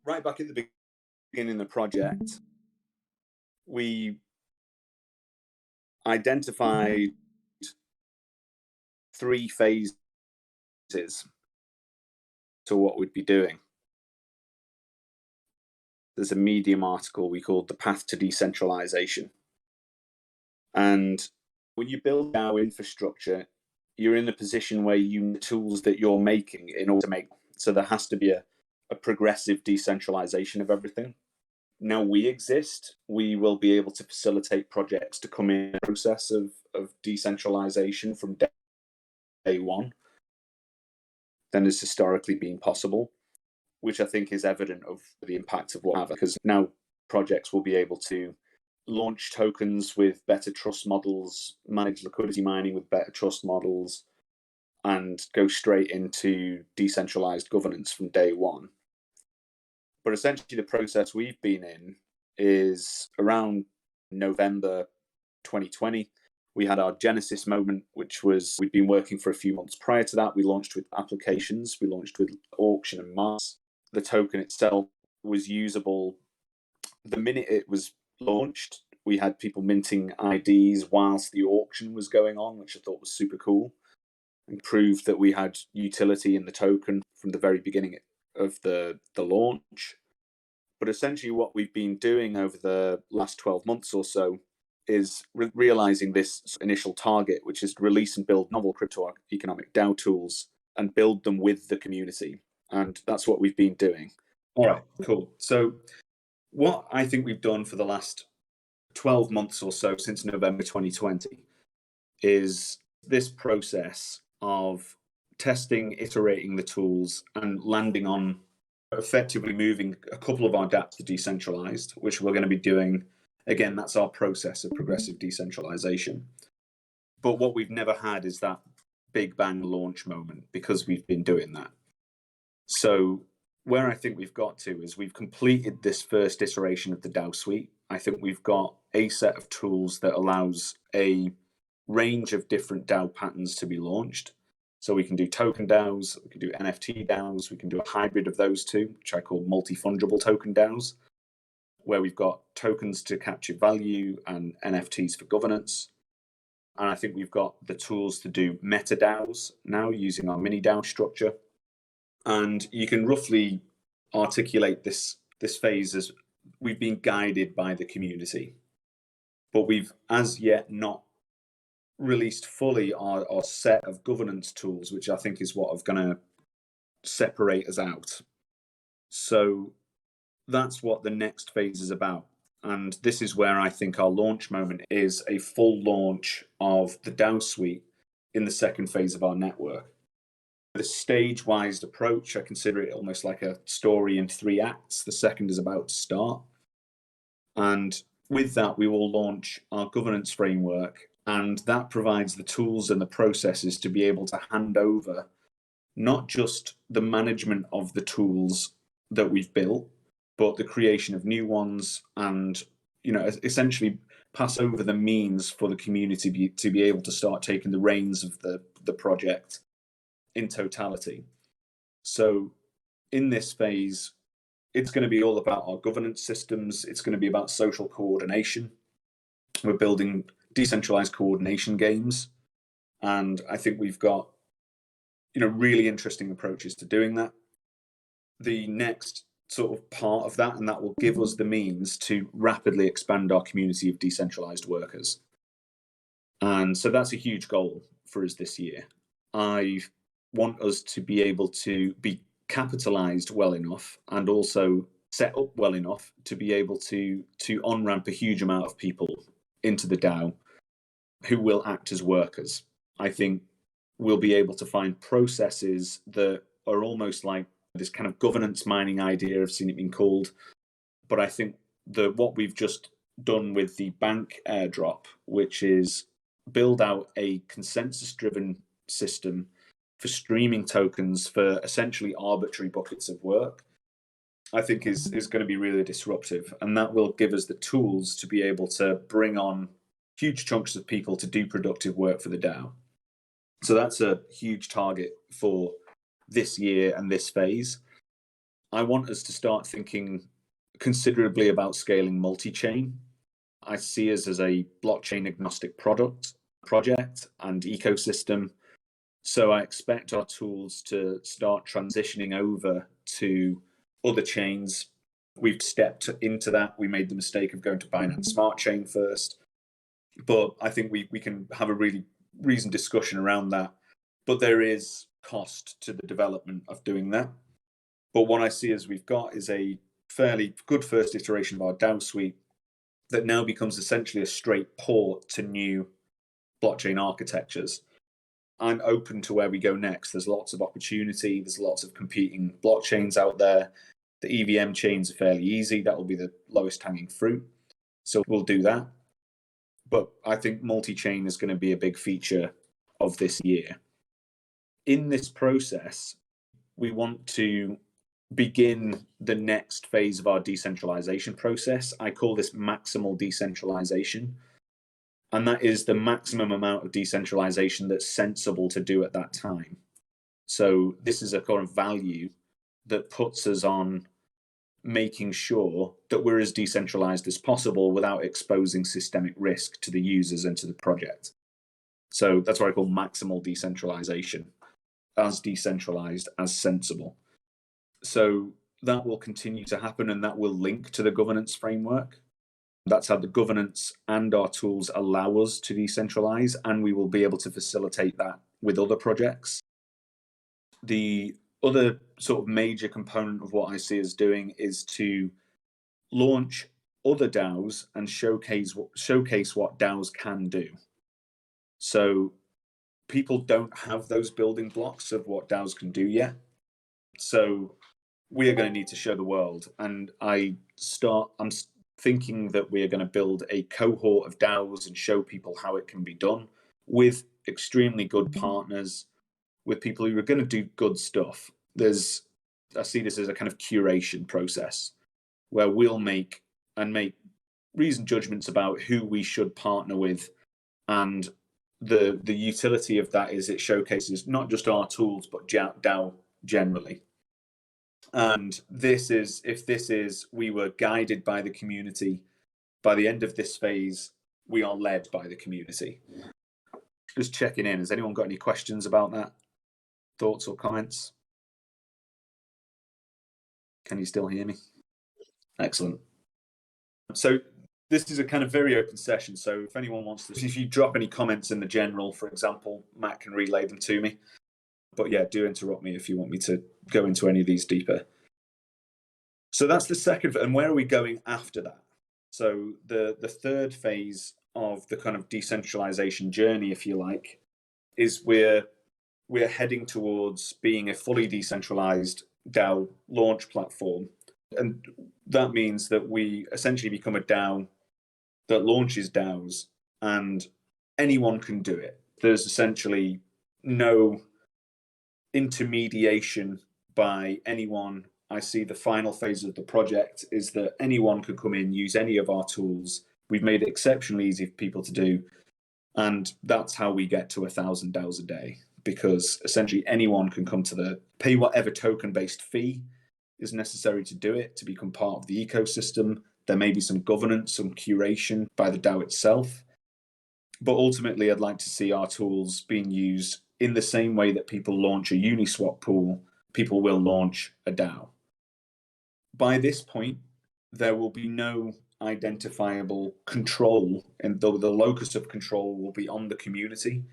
right back at the beginning of the project, we identified 3 phases to what we'd be doing. There's a Medium article we called The Path to Decentralization. And when you build our infrastructure, you're in a position where you need tools that you're making in order to make. So there has to be a progressive decentralization of everything. Now we exist, we will be able to facilitate projects to come in the process of decentralization from day one than has historically been possible, which I think is evident of the impact of what we have, because now projects will be able to launch tokens with better trust models, manage liquidity mining with better trust models, and go straight into decentralized governance from day one. But essentially, the process we've been in is around November 2020. We had our Genesis moment, which was we'd been working for a few months prior to that. We launched with applications, we launched with auction and mass. The token itself was usable the minute it was launched. We had people minting IDs whilst the auction was going on, which I thought was super cool, and proved that we had utility in the token from the very beginning of the launch. But essentially what we've been doing over the last 12 months or so is realizing this initial target, which is to release and build novel crypto economic DAO tools and build them with the community. And that's what we've been doing. All right, cool. So what I think we've done for the last 12 months or so since November 2020 is this process of testing, iterating the tools, and landing on effectively moving a couple of our dApps to decentralized, which we're going to be doing. Again, that's our process of progressive decentralization. But what we've never had is that big bang launch moment, because we've been doing that. So where I think we've got to is we've completed this first iteration of the DAO suite. I think we've got a set of tools that allows a range of different DAO patterns to be launched. So we can do token DAOs, we can do NFT DAOs, we can do a hybrid of those two, which I call multi-fungible token DAOs, where we've got tokens to capture value and NFTs for governance. And I think we've got the tools to do meta DAOs now using our mini DAO structure. And you can roughly articulate this phase as we've been guided by the community, but we've as yet not released fully our set of governance tools, which I think is what are going to separate us out. So that's what the next phase is about. And this is where I think our launch moment is a full launch of the DAO suite in the second phase of our network. The stage-wise approach, I consider it almost like a story in 3 acts. The second is about to start. And with that, we will launch our governance framework, and that provides the tools and the processes to be able to hand over not just the management of the tools that we've built, but the creation of new ones, and essentially pass over the means for the community to be able to start taking the reins of the project in totality. So in this phase, it's going to be all about our governance systems. It's going to be about social coordination. We're building decentralized coordination games. And I think we've got, really interesting approaches to doing that. The next sort of part of that, and that will give us the means to rapidly expand our community of decentralized workers. And so that's a huge goal for us this year. I want us to be able to be capitalized well enough and also set up well enough to be able to on-ramp a huge amount of people into the DAO who will act as workers. I think we'll be able to find processes that are almost like this kind of governance mining idea. I've seen it being called, but I think what we've just done with the bank airdrop, which is build out a consensus-driven system for streaming tokens for essentially arbitrary buckets of work, I think is going to be really disruptive. And that will give us the tools to be able to bring on huge chunks of people to do productive work for the DAO. So that's a huge target for this year and this phase. I want us to start thinking considerably about scaling multi-chain. I see us as a blockchain agnostic project and ecosystem. So I expect our tools to start transitioning over to other chains. We've stepped into that. We made the mistake of going to Binance Smart Chain first, but I think we can have a really reasoned discussion around that. But there is cost to the development of doing that. But what I see as we've got is a fairly good first iteration of our DAO suite that now becomes essentially a straight port to new blockchain architectures. I'm open to where we go next. There's lots of opportunity. There's lots of competing blockchains out there. The EVM chains are fairly easy. That will be the lowest hanging fruit. So we'll do that. But I think multi-chain is going to be a big feature of this year. In this process, we want to begin the next phase of our decentralization process. I call this maximal decentralization. And that is the maximum amount of decentralization that's sensible to do at that time. So this is a kind of value that puts us on making sure that we're as decentralized as possible without exposing systemic risk to the users and to the project. So that's what I call maximal decentralization, as decentralized as sensible. So that will continue to happen, and that will link to the governance framework. That's how the governance and our tools allow us to decentralize, and we will be able to facilitate that with other projects. The other sort of major component of what I see us doing is to launch other DAOs and showcase what DAOs can do. So people don't have those building blocks of what DAOs can do yet. So we are going to need to show the world. And I'm thinking that we are going to build a cohort of DAOs and show people how it can be done with extremely good partners, with people who are going to do good stuff. I see this as a kind of curation process where we'll make reasoned judgments about who we should partner with. And the utility of that is it showcases not just our tools, but DAO generally. And we were guided by the community. By the end of this phase, we are led by the community. Just checking in. Has anyone got any questions about that? Thoughts or comments? Can you still hear me? Excellent. So this is a kind of very open session. So if anyone wants to, if you drop any comments in the general, for example, Matt can relay them to me. But yeah, do interrupt me if you want me to go into any of these deeper. So that's the second, and where are we going after that? So the third phase of the kind of decentralization journey, if you like, is we're heading towards being a fully decentralized DAO launch platform. And that means that we essentially become a DAO that launches DAOs, and anyone can do it. There's essentially no intermediation by anyone. I see the final phase of the project is that anyone could come in, use any of our tools. We've made it exceptionally easy for people to do. And that's how we get to 1,000 DAOs a day, because essentially anyone can come to pay whatever token-based fee is necessary to do it, to become part of the ecosystem. There may be some governance, some curation by the DAO itself. But ultimately, I'd like to see our tools being used in the same way that people launch a Uniswap pool, people will launch a DAO. By this point, there will be no identifiable control, and the locus of control will be on the community.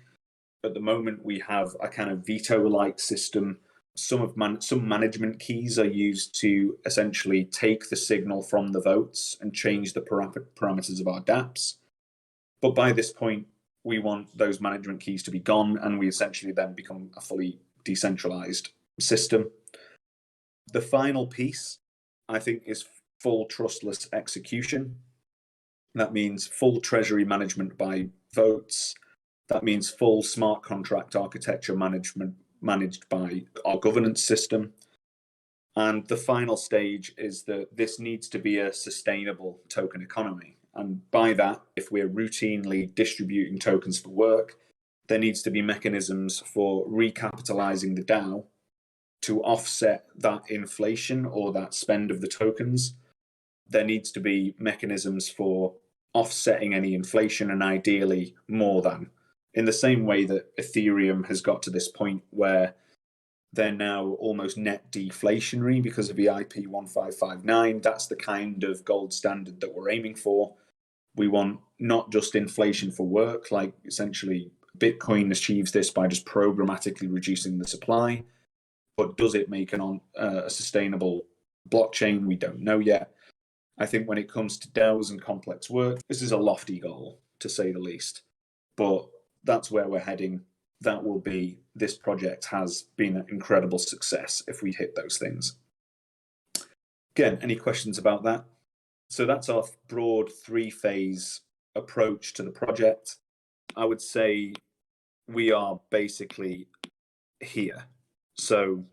At the moment, we have a kind of veto-like system. Some management keys are used to essentially take the signal from the votes and change the parameters of our dApps. But by this point, we want those management keys to be gone, and we essentially then become a fully decentralized system. The final piece, I think, is full trustless execution. That means full treasury management by votes. That means full smart contract architecture managed by our governance system. And the final stage is that this needs to be a sustainable token economy. And by that, if we're routinely distributing tokens for work, there needs to be mechanisms for recapitalizing the DAO to offset that inflation or that spend of the tokens, there needs to be mechanisms for offsetting any inflation, and ideally more than. In the same way that Ethereum has got to this point where they're now almost net deflationary because of EIP 1559, that's the kind of gold standard that we're aiming for. We want not just inflation for work, like essentially Bitcoin achieves this by just programmatically reducing the supply, but does it make a sustainable blockchain? We don't know yet. I think when it comes to DAOs and complex work, this is a lofty goal, to say the least. But that's where we're heading. That will be, this project has been an incredible success if we hit those things. Again, any questions about that? So that's our broad 3-phase approach to the project. I would say we are basically here. So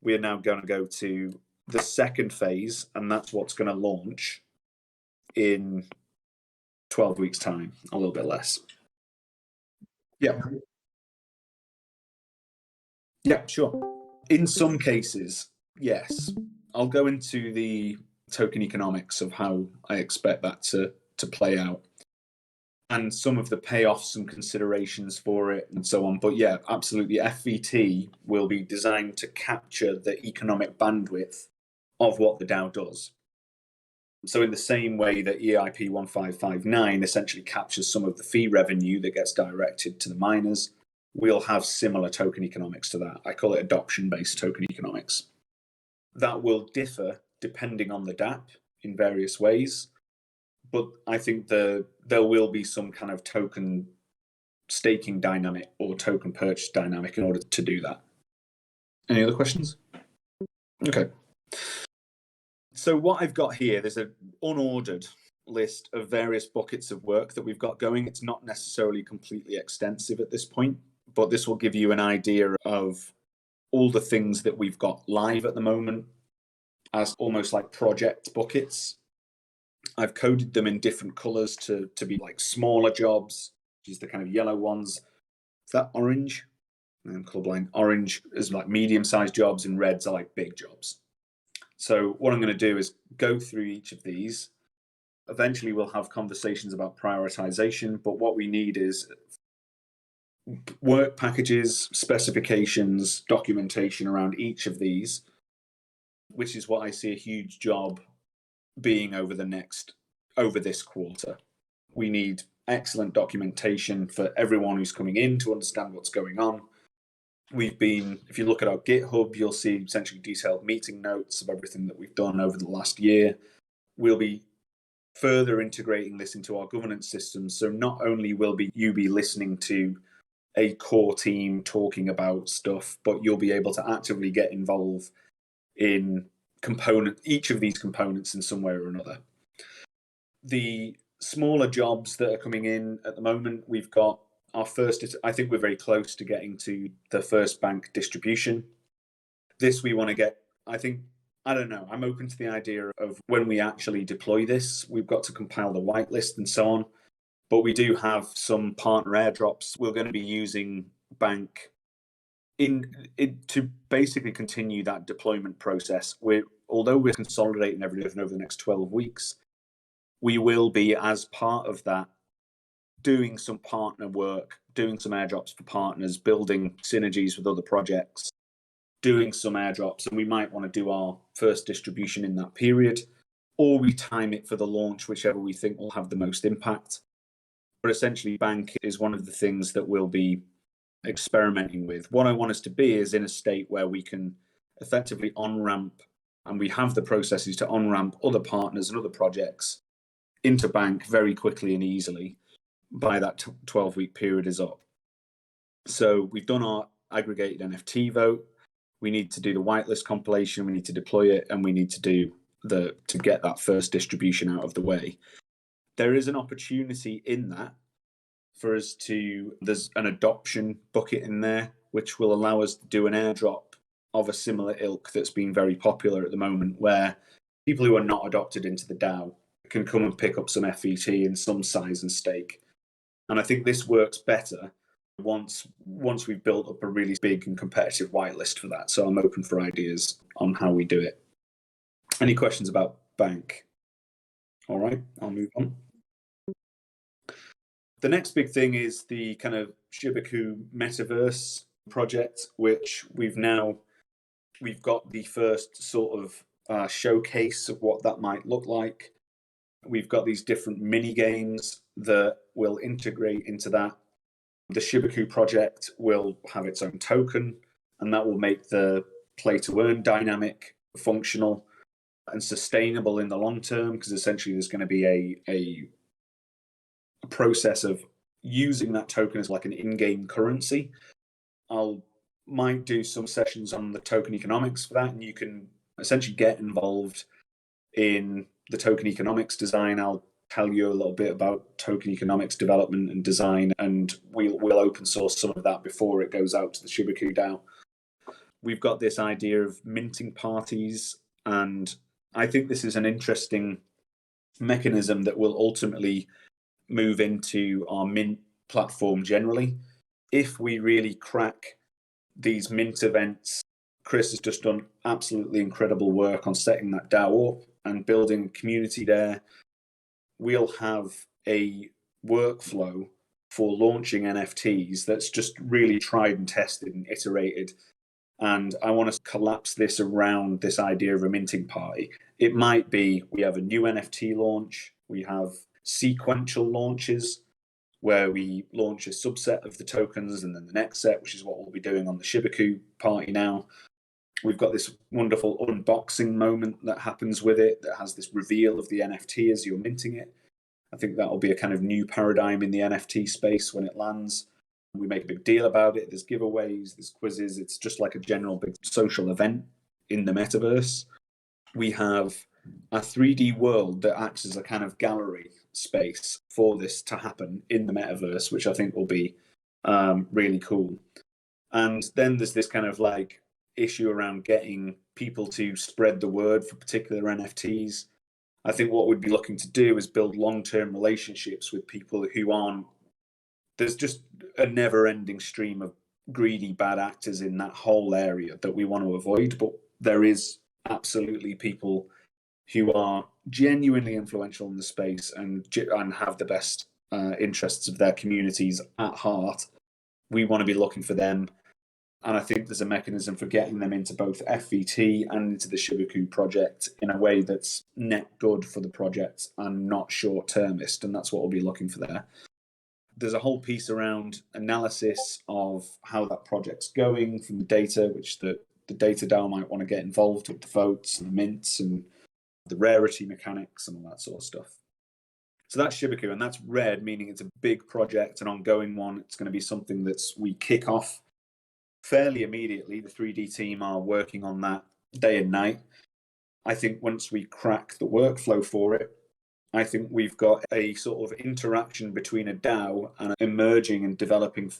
we are now going to go to the second phase, and that's what's going to launch in 12 weeks' time, a little bit less. Yeah. Yeah, sure. In some cases, yes. I'll go into the token economics of how I expect that to play out, and some of the payoffs and considerations for it and so on. But yeah, absolutely, FVT will be designed to capture the economic bandwidth of what the DAO does. So in the same way that EIP 1559 essentially captures some of the fee revenue that gets directed to the miners, we'll have similar token economics to that. I call it adoption-based token economics. That will differ depending on the DApp in various ways, but I think there will be some kind of token staking dynamic or token purchase dynamic in order to do that. Any other questions? Okay. So what I've got here, there's an unordered list of various buckets of work that we've got going. It's not necessarily completely extensive at this point, but this will give you an idea of all the things that we've got live at the moment as almost like project buckets. I've coded them in different colors to be like smaller jobs, which is the kind of yellow ones. Is that orange? I'm colorblind. Orange is like medium-sized jobs, and reds are like big jobs. So what I'm going to do is go through each of these. Eventually, we'll have conversations about prioritization, but what we need is work packages, specifications, documentation around each of these, which is what I see a huge job being over this quarter. We need excellent documentation for everyone who's coming in to understand what's going on. If you look at our GitHub, you'll see essentially detailed meeting notes of everything that we've done over the last year. We'll be further integrating this into our governance system. So not only will you be listening to a core team talking about stuff, but you'll be able to actively get involved in each of these components in some way or another. The smaller jobs that are coming in at the moment, we've got our first, I think we're very close to getting to the first bank distribution. This we want to get, I don't know, I'm open to the idea of when we actually deploy this, we've got to compile the whitelist and so on. But we do have some partner airdrops. We're going to be using Bank to basically continue that deployment process. Although we're consolidating everything over the next 12 weeks, we will be, as part of that, doing some partner work, doing some airdrops for partners, building synergies with other projects, doing some airdrops, and we might want to do our first distribution in that period, or we time it for the launch, whichever we think will have the most impact. But essentially, Bank is one of the things that we'll be experimenting with. What I want us to be is in a state where we can effectively on-ramp, and we have the processes to on-ramp other partners and other projects into Bank very quickly and easily by that 12-week period is up. So we've done our aggregated NFT vote. We need to do the whitelist compilation. We need to deploy it, and we need to get that first distribution out of the way. There is an opportunity in that for us there's an adoption bucket in there, which will allow us to do an airdrop of a similar ilk that's been very popular at the moment, where people who are not adopted into the DAO can come and pick up some FET in some size and stake. And I think this works better once we've built up a really big and competitive whitelist for that. So I'm open for ideas on how we do it. Any questions about Bank? All right, I'll move on. The next big thing is the kind of Shibaku Metaverse project, which we've got the first sort of showcase of what that might look like. We've got these different mini games that will integrate into that. The Shibaku project will have its own token, and that will make the play to earn dynamic functional and sustainable in the long term, because essentially there's going to be a process of using that token as like an in-game currency. Might do some sessions on the token economics for that, and you can essentially get involved in the token economics design. I'll tell you a little bit about token economics development and design, and we'll open source some of that before it goes out to the Shibaku DAO. We've got this idea of minting parties, and I think this is an interesting mechanism that will ultimately move into our mint platform generally. If we really crack these mint events, Chris has just done absolutely incredible work on setting that DAO up and building a community there. We'll have a workflow for launching NFTs that's just really tried and tested and iterated. And I want to collapse this around this idea of a minting party. It might be we have a new NFT launch, we have sequential launches where we launch a subset of the tokens and then the next set, which is what we'll be doing on the Shibaku party now. We've got this wonderful unboxing moment that happens with it that has this reveal of the NFT as you're minting it. I think that'll be a kind of new paradigm in the NFT space when it lands. We make a big deal about it. There's giveaways, there's quizzes. It's just like a general big social event in the metaverse. We have a 3D world that acts as a kind of gallery space for this to happen in the metaverse, which I think will be really cool. And then there's this kind of like issue around getting people to spread the word for particular NFTs. I think what we'd be looking to do is build long-term relationships with people who aren't. There's just a never-ending stream of greedy bad actors in that whole area that we want to avoid, but there is absolutely people who are genuinely influential in the space and have the best interests of their communities at heart. We want to be looking for them. And I think there's a mechanism for getting them into both FVT and into the Shibaku project in a way that's net good for the project and not short-termist. And that's what we'll be looking for there. There's a whole piece around analysis of how that project's going from the data, which the data DAO might want to get involved with the votes and the mints and the rarity mechanics and all that sort of stuff. So that's Shibaku, and that's red, meaning it's a big project, an ongoing one. It's going to be something that's we kick off fairly immediately. The 3D team are working on that day and night. I think once we crack the workflow for it, I think we've got a sort of interaction between a DAO and an emerging and developing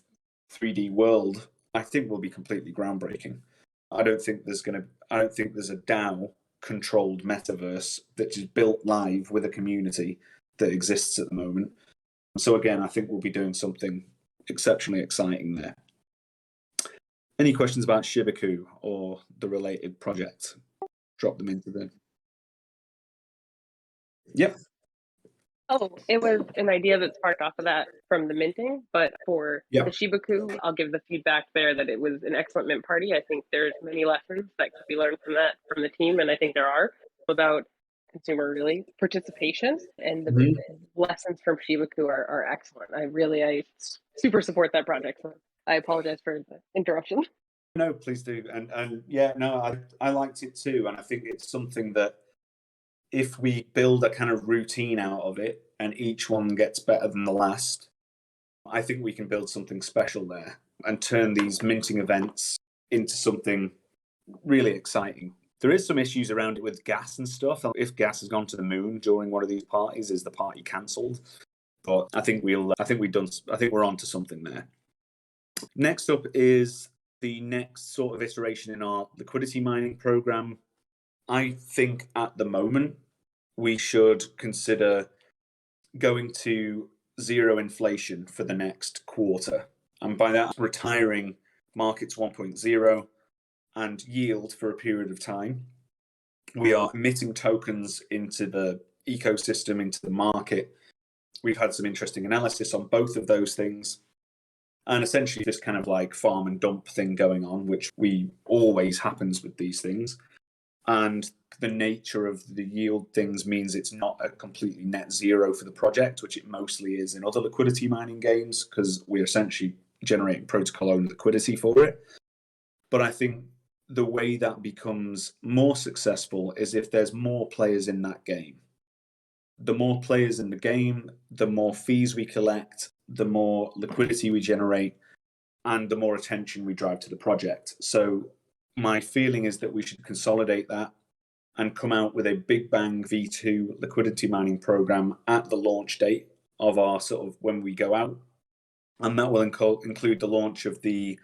3D world. I think will be completely groundbreaking. I don't think there's a DAO controlled metaverse that is built live with a community that exists at the moment. So again, I think we'll be doing something exceptionally exciting there. Any questions about Shibaku or the related project? Drop them into the... Yep. Oh, it was an idea that sparked off of that from the minting, but for the Shibaku, I'll give the feedback there that it was an excellent mint party. I think there's many lessons that could be learned from that from the team, and I think there are about consumer really participation, and the lessons from Shibaku are excellent. I super support that project. So I apologize for the interruption. No, please do. And yeah, no, I liked it too. And I think it's something that if we build a kind of routine out of it and each one gets better than the last, I think we can build something special there and turn these minting events into something really exciting. There is some issues around it with gas and stuff. If gas has gone to the moon during one of these parties, is the party cancelled? But I think we're on to something there. Next up is the next sort of iteration in our liquidity mining program. I think at the moment we should consider going to zero inflation for the next quarter. And by that, retiring markets 1.0 and yield for a period of time. We are emitting tokens into the ecosystem, into the market. We've had some interesting analysis on both of those things. And essentially this kind of like farm and dump thing going on, which always happens with these things. And the nature of the yield things means it's not a completely net zero for the project, which it mostly is in other liquidity mining games, because we're essentially generating protocol-owned liquidity for it. But I think the way that becomes more successful is if there's more players in that game. The more players in the game, the more fees we collect, the more liquidity we generate, and the more attention we drive to the project. So my feeling is that we should consolidate that and come out with a big bang V2 liquidity mining program at the launch date of our sort of when we go out. And that will include the launch of the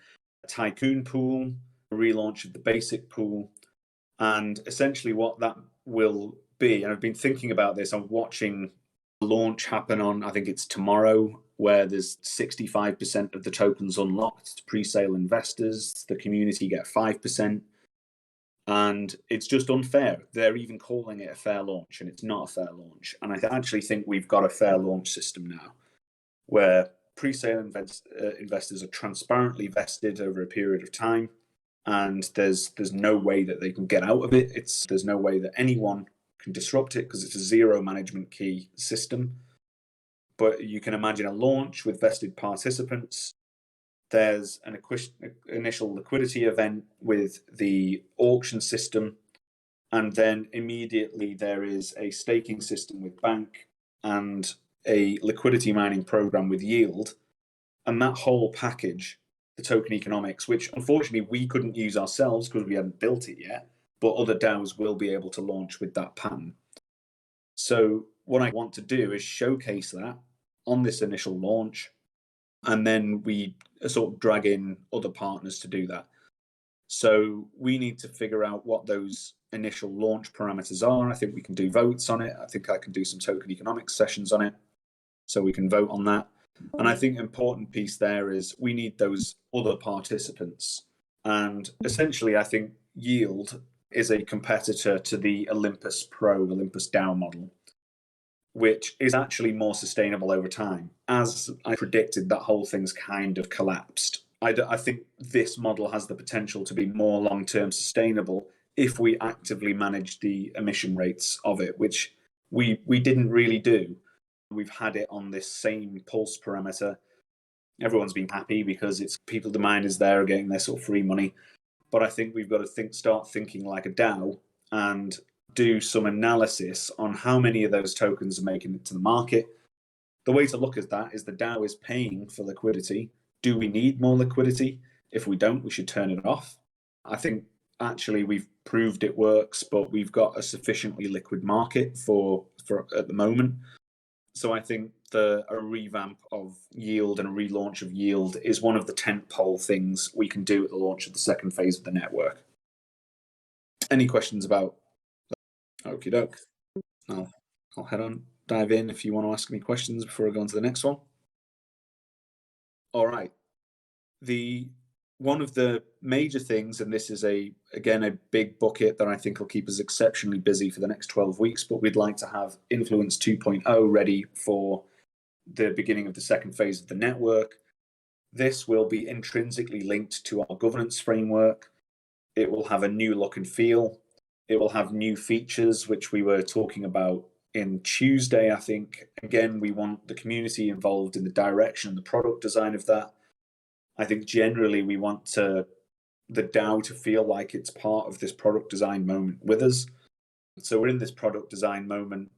Tycoon pool, relaunch of the basic pool, and essentially what that will be. And I've been thinking about this. I'm watching the launch happen on, I think it's tomorrow, where there's 65% of the tokens unlocked to pre-sale investors. The community get 5%. And it's just unfair. They're even calling it a fair launch, and it's not a fair launch. And I actually think we've got a fair launch system now, where pre-sale investors are transparently vested over a period of time, and there's no way that they can get out of it. There's no way that anyone can disrupt it because it's a zero management key system. But you can imagine a launch with vested participants. There's an initial liquidity event with the auction system, and then immediately there is a staking system with Bank and a liquidity mining program with Yield. And that whole package, the token economics, which unfortunately we couldn't use ourselves because we hadn't built it yet, but other DAOs will be able to launch with that pattern. So what I want to do is showcase that on this initial launch, and then we sort of drag in other partners to do that. So we need to figure out what those initial launch parameters are. I think we can do votes on it. I think I can do some token economics sessions on it, so we can vote on that. And I think an important piece there is we need those other participants. And essentially, I think Yield is a competitor to the Olympus Pro, Olympus DAO model, which is actually more sustainable over time. As I predicted, that whole thing's kind of collapsed. I think this model has the potential to be more long-term sustainable if we actively manage the emission rates of it, which we didn't really do. We've had it on this same pulse parameter. Everyone's been happy because it's people, the miners there are getting their sort of free money. But I think we've got to start thinking like a DAO and do some analysis on how many of those tokens are making it to the market. The way to look at that is the DAO is paying for liquidity. Do we need more liquidity? If we don't, we should turn it off. I think actually we've proved it works, but we've got a sufficiently liquid market for at the moment. So I think a revamp of Yield and a relaunch of Yield is one of the tentpole things we can do at the launch of the second phase of the network. Any questions about that? Okie doke. I'll head on, dive in if you want to ask any questions before I go on to the next one. All right. One of the major things, and this is again a big bucket that I think will keep us exceptionally busy for the next 12 weeks, but we'd like to have Influence 2.0 ready for the beginning of the second phase of the network. This will be intrinsically linked to our governance framework. It will have a new look and feel. It will have new features, which we were talking about in Tuesday, I think. Again, we want the community involved in the direction and the product design of that. I think generally we want the DAO to feel like it's part of this product design moment with us. So we're in this product design moment.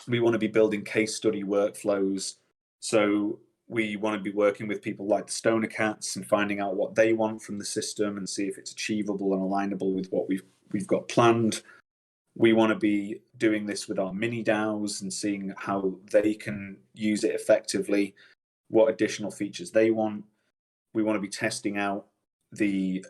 We want to be building case study workflows. So we want to be working with people like the Stoner Cats and finding out what they want from the system and see if it's achievable and alignable with what we've got planned. We want to be doing this with our mini DAOs and seeing how they can use it effectively, what additional features they want. We want to be testing out the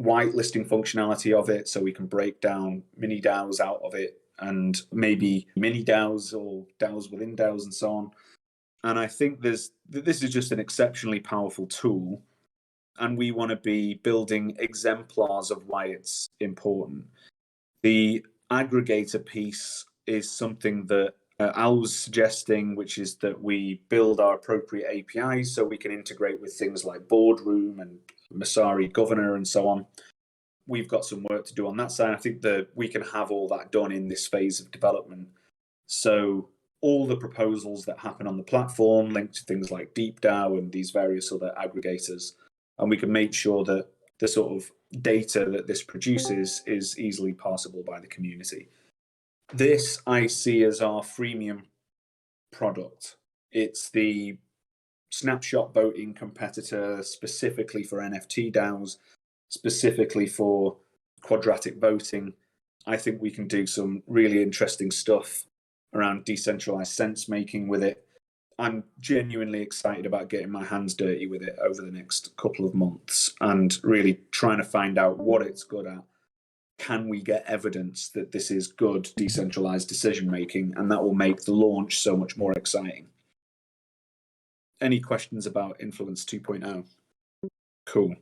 whitelisting functionality of it so we can break down mini DAOs out of it and maybe mini DAOs or DAOs within DAOs and so on. And I think this is just an exceptionally powerful tool, and we want to be building exemplars of why it's important. The aggregator piece is something that Al was suggesting, which is that we build our appropriate APIs so we can integrate with things like Boardroom and Messari Governor and so on. We've got some work to do on that side. I think that we can have all that done in this phase of development. So all the proposals that happen on the platform linked to things like DeepDAO and these various other aggregators, and we can make sure that the sort of data that this produces is easily parsable by the community. This I see as our freemium product. It's the snapshot voting competitor specifically for NFT DAOs, specifically for quadratic voting. I think we can do some really interesting stuff around decentralized sense making with it. I'm genuinely excited about getting my hands dirty with it over the next couple of months and really trying to find out what it's good at. Can we get evidence that this is good decentralized decision making? And that will make the launch so much more exciting. Any questions about Influence 2.0? Cool.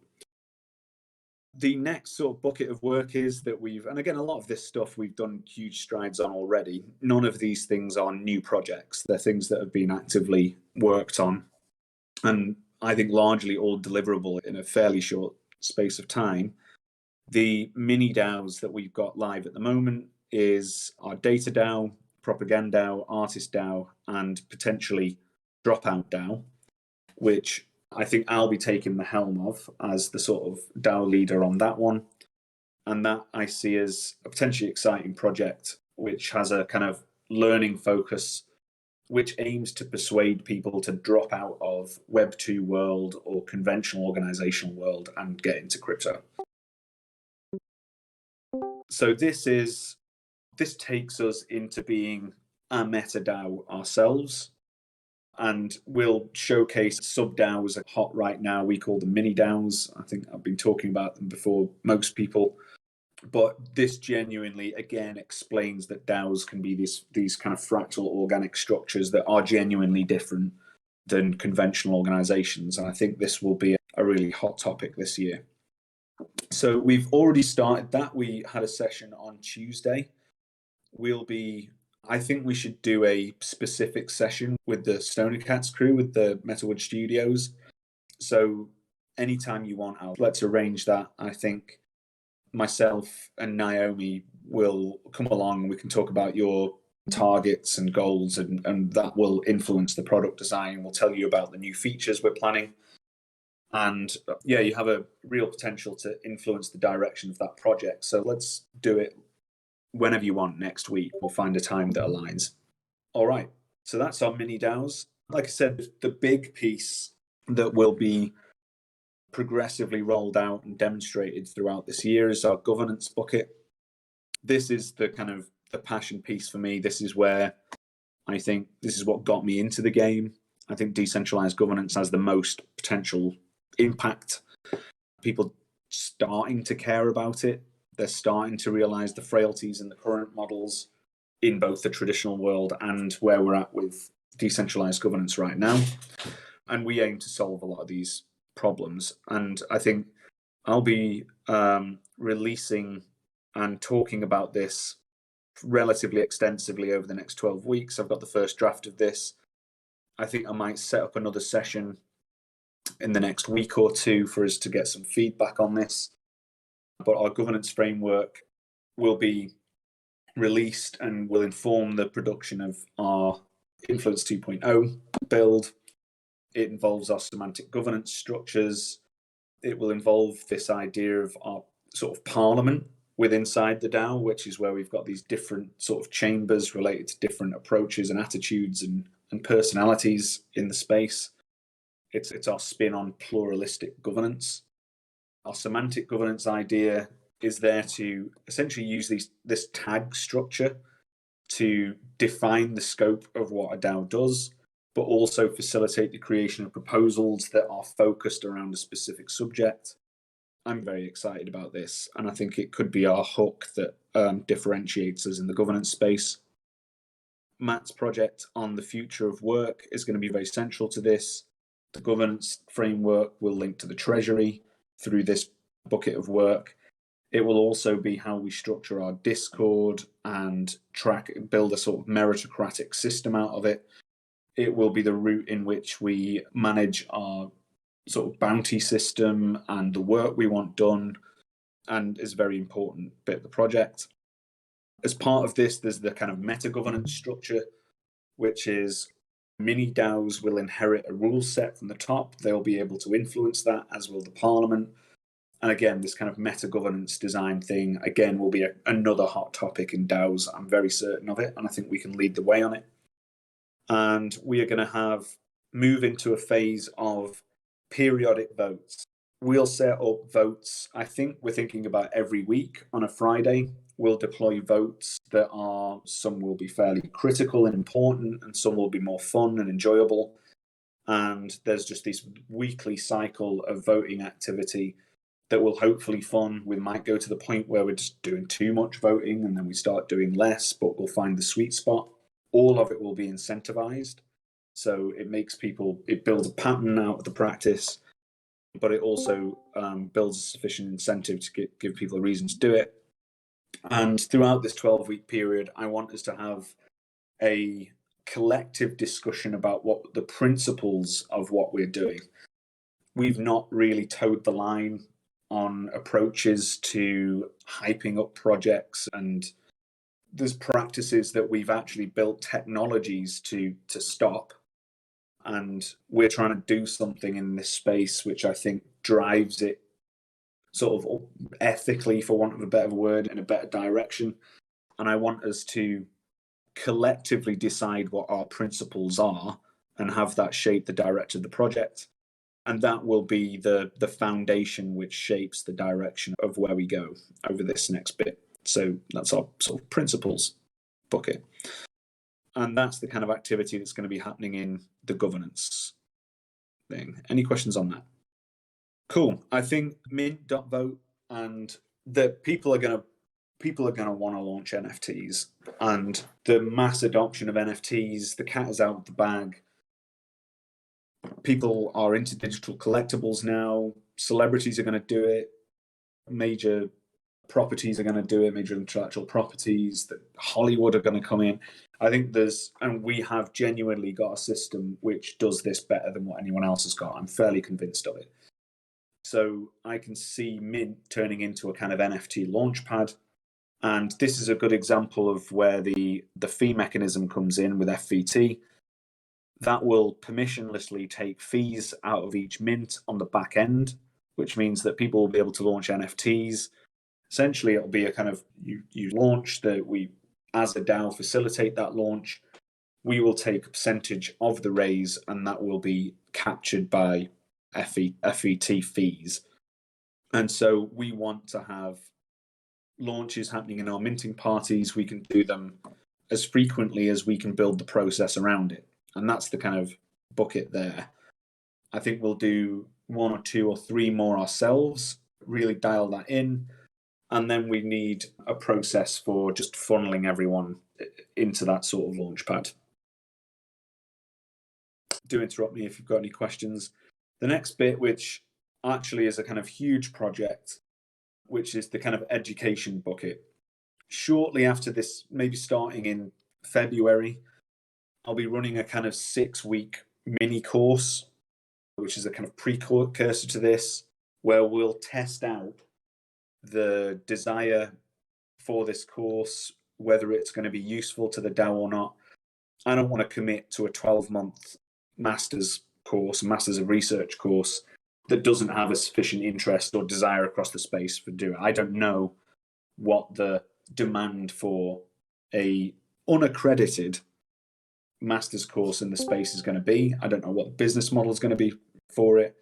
The next sort of bucket of work is that and again, a lot of this stuff we've done huge strides on already. None of these things are new projects. They're things that have been actively worked on, and I think largely all deliverable in a fairly short space of time. The mini DAOs that we've got live at the moment is our Data DAO, Propaganda DAO, Artist DAO, and potentially Dropout DAO, which I think I'll be taking the helm of as the sort of DAO leader on that one. And that I see as a potentially exciting project, which has a kind of learning focus, which aims to persuade people to drop out of Web 2 world or conventional organizational world and get into crypto. So this takes us into being a meta DAO ourselves. And we'll showcase sub-DAOs are hot right now. We call them mini DAOs. I think I've been talking about them before most people. But this genuinely, again, explains that DAOs can be these kind of fractal organic structures that are genuinely different than conventional organizations. And I think this will be a really hot topic this year. So we've already started that. We had a session on Tuesday. I think we should do a specific session with the Stoner Cats crew, with the Metalwood Studios. So anytime you want, Al, let's arrange that. I think myself and Naomi will come along and we can talk about your targets and goals, and that will influence the product design. We'll tell you about the new features we're planning. And yeah, you have a real potential to influence the direction of that project. So let's do it whenever you want next week. We'll find a time that aligns. All right. So that's our mini DAOs. Like I said, the big piece that will be progressively rolled out and demonstrated throughout this year is our governance bucket. This is the kind of the passion piece for me. This is where I think this is what got me into the game. I think decentralized governance has the most potential impact. People starting to care about it. They're starting to realize the frailties in the current models in both the traditional world and where we're at with decentralized governance right now. And we aim to solve a lot of these problems. And I think I'll be releasing and talking about this relatively extensively over the next 12 weeks. I've got the first draft of this. I think I might set up another session in the next week or two for us to get some feedback on this. But our governance framework will be released and will inform the production of our Influence 2.0 build. It involves our semantic governance structures. It will involve this idea of our sort of parliament inside the DAO, which is where we've got these different sort of chambers related to different approaches and attitudes and personalities in the space. It's our spin on pluralistic governance. Our semantic governance idea is there to essentially use this tag structure to define the scope of what a DAO does, but also facilitate the creation of proposals that are focused around a specific subject. I'm very excited about this, and I think it could be our hook that differentiates us in the governance space. Matt's project on the future of work is going to be very central to this. The governance framework will link to the Treasury through this bucket of work. It will also be how we structure our Discord and build a sort of meritocratic system out of it. It will be the route in which we manage our sort of bounty system and the work we want done, and is a very important bit of the project. As part of this, there's the kind of meta-governance structure, which is mini DAOs will inherit a rule set from the top. They'll be able to influence that, as will the Parliament. And again, this kind of meta-governance design thing, again, will be another hot topic in DAOs. I'm very certain of it, and I think we can lead the way on it. And we are going to move into a phase of periodic votes. We'll set up votes. I think we're thinking about every week on a Friday. We'll deploy votes that some will be fairly critical and important, and some will be more fun and enjoyable. And there's just this weekly cycle of voting activity that will hopefully fun. We might go to the point where we're just doing too much voting and then we start doing less, but we'll find the sweet spot. All of it will be incentivized. So it builds a pattern out of the practice, but it also builds a sufficient incentive to give people a reason to do it. And throughout this 12-week period, I want us to have a collective discussion about what the principles of what we're doing. We've not really towed the line on approaches to hyping up projects, and there's practices that we've actually built technologies to stop. And we're trying to do something in this space which I think drives it sort of ethically, for want of a better word, in a better direction. And I want us to collectively decide what our principles are and have that shape the direction of the project. And that will be the foundation which shapes the direction of where we go over this next bit. So that's our sort of principles bucket. And that's the kind of activity that's going to be happening in the governance thing. Any questions on that? Cool. I think mint.vote, and that people are going to want to launch NFTs, and the mass adoption of NFTs, the cat is out of the bag. People are into digital collectibles now. Celebrities are going to do it. Major properties are going to do it. Major intellectual properties. That Hollywood are going to come in. I think we have genuinely got a system which does this better than what anyone else has got. I'm fairly convinced of it. So I can see Mint turning into a kind of NFT launchpad. And this is a good example of where the fee mechanism comes in with FVT. That will permissionlessly take fees out of each mint on the back end, which means that people will be able to launch NFTs. Essentially, it'll be a kind of, you launch that we, as a DAO, facilitate that launch. We will take a percentage of the raise, and that will be captured by FET fees. And so we want to have launches happening in our minting parties. We can do them as frequently as we can build the process around it. And that's the kind of bucket there. I think we'll do 1 or 2 or 3 more ourselves, really dial that in. And then we need a process for just funneling everyone into that sort of launch pad. Do interrupt me if you've got any questions. The next bit, which actually is a kind of huge project, which is the kind of education bucket. Shortly after this, maybe starting in February, I'll be running a kind of 6-week mini course, which is a kind of precursor to this, where we'll test out the desire for this course, whether it's going to be useful to the DAO or not. I don't want to commit to a 12-month master's course, a master's of research course, that doesn't have a sufficient interest or desire across the space for doing it. I don't know what the demand for a unaccredited master's course in the space is going to be. I don't know what the business model is going to be for it.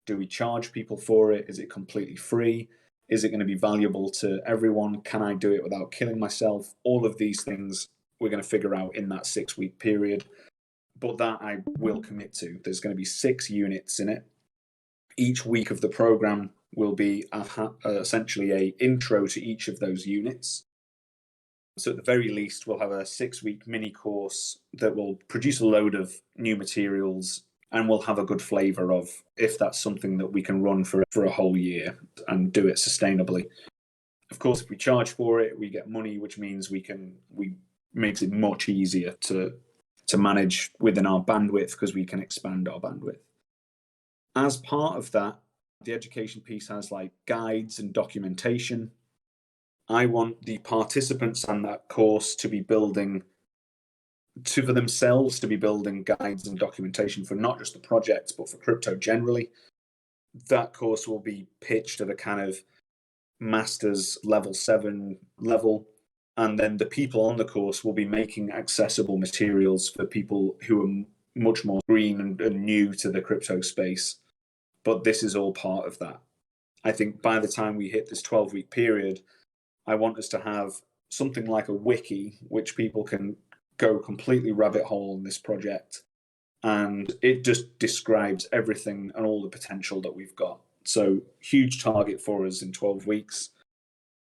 Do we charge people for it? Is it completely free? Is it going to be valuable to everyone? Can I do it without killing myself? All of these things we're going to figure out in that 6-week period. But that I will commit to. There's going to be 6 units in it. Each week of the program will be essentially an intro to each of those units. So at the very least, we'll have a 6-week mini course that will produce a load of new materials, and we'll have a good flavour of if that's something that we can run for a whole year and do it sustainably. Of course, if we charge for it, we get money, which means we makes it much easier to manage within our bandwidth, because we can expand our bandwidth. As part of that, the education piece has like guides and documentation. I want the participants on that course to be building, for themselves, to be building guides and documentation for not just the project, but for crypto generally. That course will be pitched at a kind of master's level 7 level. And then the people on the course will be making accessible materials for people who are much more green and new to the crypto space. But this is all part of that. I think by the time we hit this 12-week period, I want us to have something like a wiki, which people can go completely rabbit hole in this project. And it just describes everything and all the potential that we've got. So huge target for us in 12 weeks.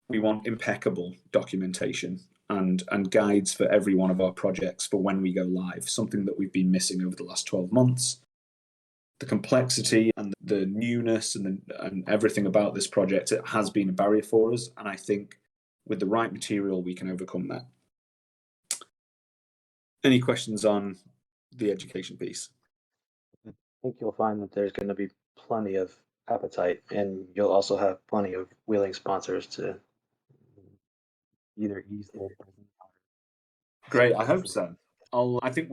We want impeccable documentation and guides for every one of our projects for when we go live, something that we've been missing over the last 12 months. The complexity and the newness and everything about this project, it has been a barrier for us. And I think with the right material, we can overcome that. Any questions on the education piece? I think you'll find that there's going to be plenty of appetite, and you'll also have plenty of willing sponsors to either ease the. Great, I hope so. I think